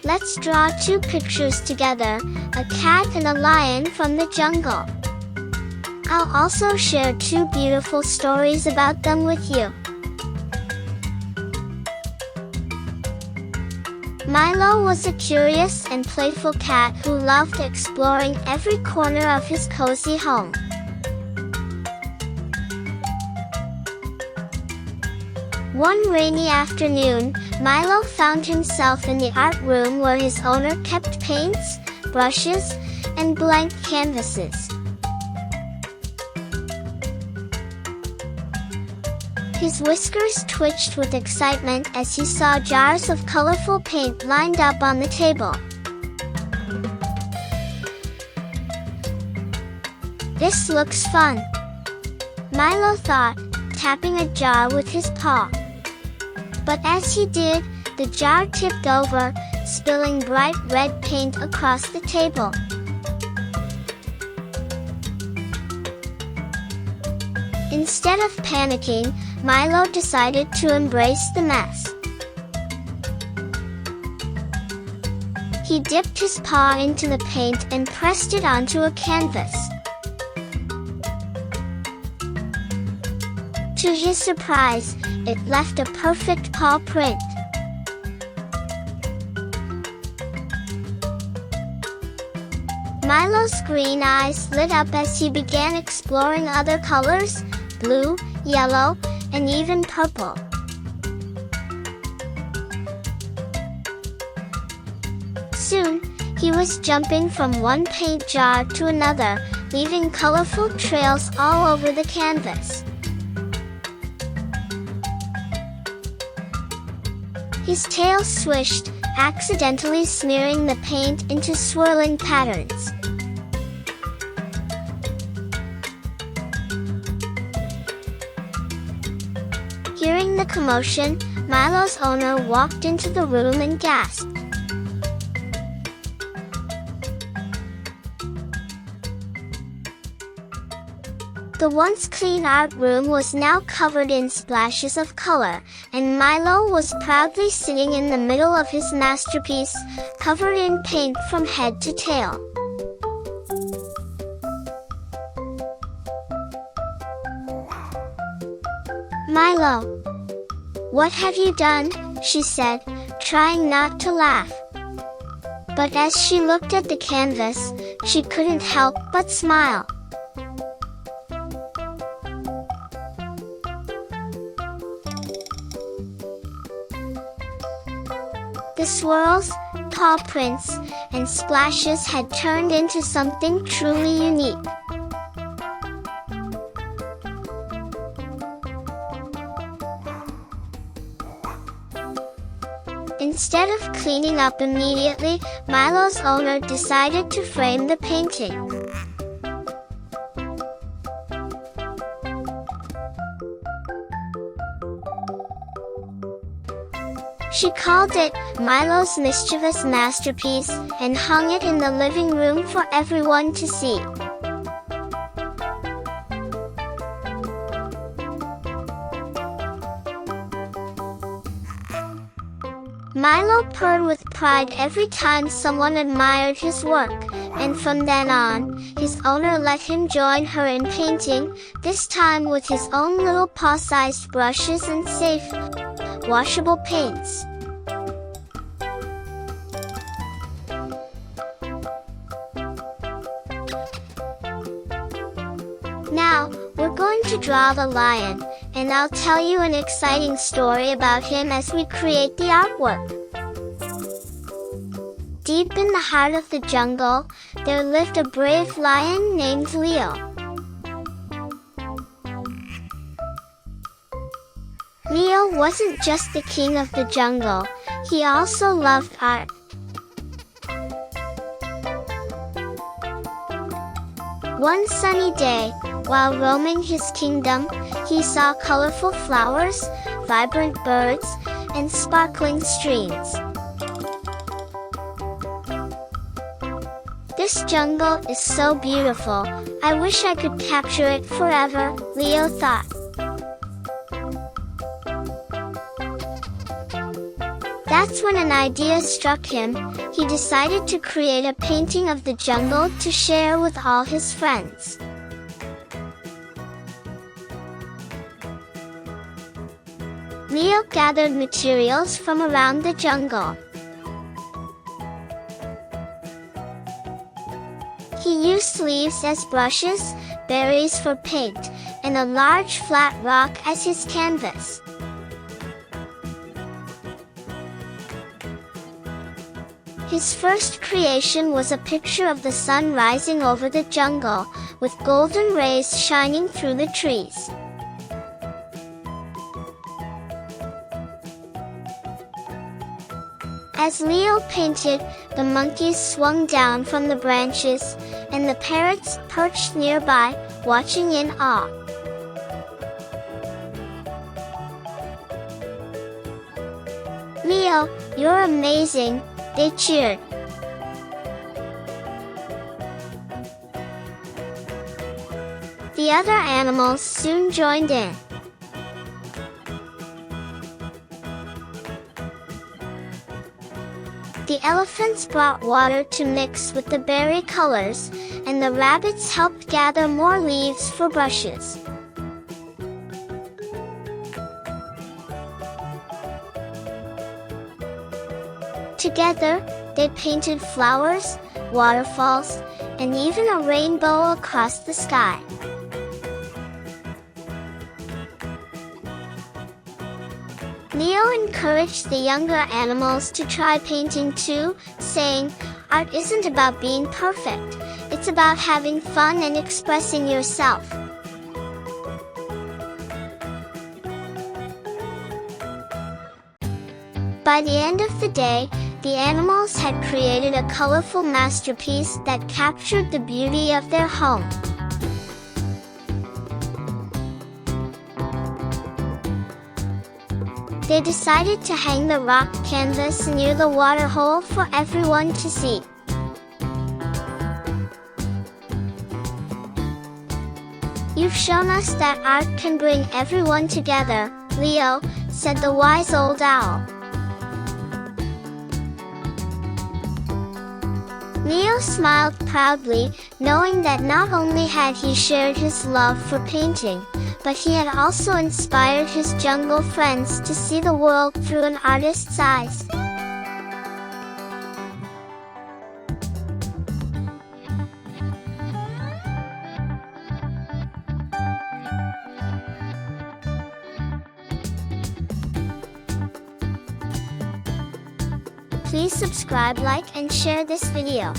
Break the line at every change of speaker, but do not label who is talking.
Let's draw two pictures together, a cat and a lion from the jungle. I'll also share two beautiful stories about them with you. Milo was a curious and playful cat who loved exploring every corner of his cozy home. One rainy afternoon, Milo found himself in the art room where his owner kept paints, brushes, and blank canvases. His whiskers twitched with excitement as he saw jars of colorful paint lined up on the table. "This looks fun," Milo thought, tapping a jar with his paw. But as he did, the jar tipped over, spilling bright red paint across the table. Instead of panicking, Milo decided to embrace the mess. He dipped his paw into the paint and pressed it onto a canvas. To his surprise, it left a perfect paw print. Milo's green eyes lit up as he began exploring other colors, blue, yellow, and even purple. Soon, he was jumping from one paint jar to another, leaving colorful trails all over the canvas. His tail swished, accidentally smearing the paint into swirling patterns. Hearing the commotion, Milo's owner walked into the room and gasped. The once clean art room was now covered in splashes of color, and Milo was proudly sitting in the middle of his masterpiece, covered in paint from head to tail. "Milo, what have you done?" she said, trying not to laugh. But as she looked at the canvas, she couldn't help but smile. The swirls, paw prints, and splashes had turned into something truly unique. Instead of cleaning up immediately, Milo's owner decided to frame the painting. She called it Milo's mischievous masterpiece and hung it in the living room for everyone to see. Milo purred with pride every time someone admired his work, and from then on, his owner let him join her in painting, this time with his own little paw-sized brushes and safe, washable paints. Now, we're going to draw the lion, and I'll tell you an exciting story about him as we create the artwork. Deep in the heart of the jungle, there lived a brave lion named Leo. Leo wasn't just the king of the jungle, he also loved art. One sunny day, while roaming his kingdom, he saw colorful flowers, vibrant birds, and sparkling streams. "This jungle is so beautiful, I wish I could capture it forever," Leo thought. That's when an idea struck him. He decided to create a painting of the jungle to share with all his friends. Leo gathered materials from around the jungle. He used leaves as brushes, berries for paint, and a large flat rock as his canvas. His first creation was a picture of the sun rising over the jungle, with golden rays shining through the trees. As Leo painted, the monkeys swung down from the branches, and the parrots perched nearby, watching in awe. "Leo, you're amazing," they cheered. The other animals soon joined in. The elephants brought water to mix with the berry colors, and the rabbits helped gather more leaves for brushes. Together, they painted flowers, waterfalls, and even a rainbow across the sky. Leo encouraged the younger animals to try painting too, saying, "Art isn't about being perfect, it's about having fun and expressing yourself." By the end of the day, the animals had created a colorful masterpiece that captured the beauty of their home. They decided to hang the rock canvas near the water hole for everyone to see. "You've shown us that art can bring everyone together, Leo," said the wise old owl. Leo smiled proudly, knowing that not only had he shared his love for painting, but he had also inspired his jungle friends to see the world through an artist's eyes. Please subscribe, like, and share this video.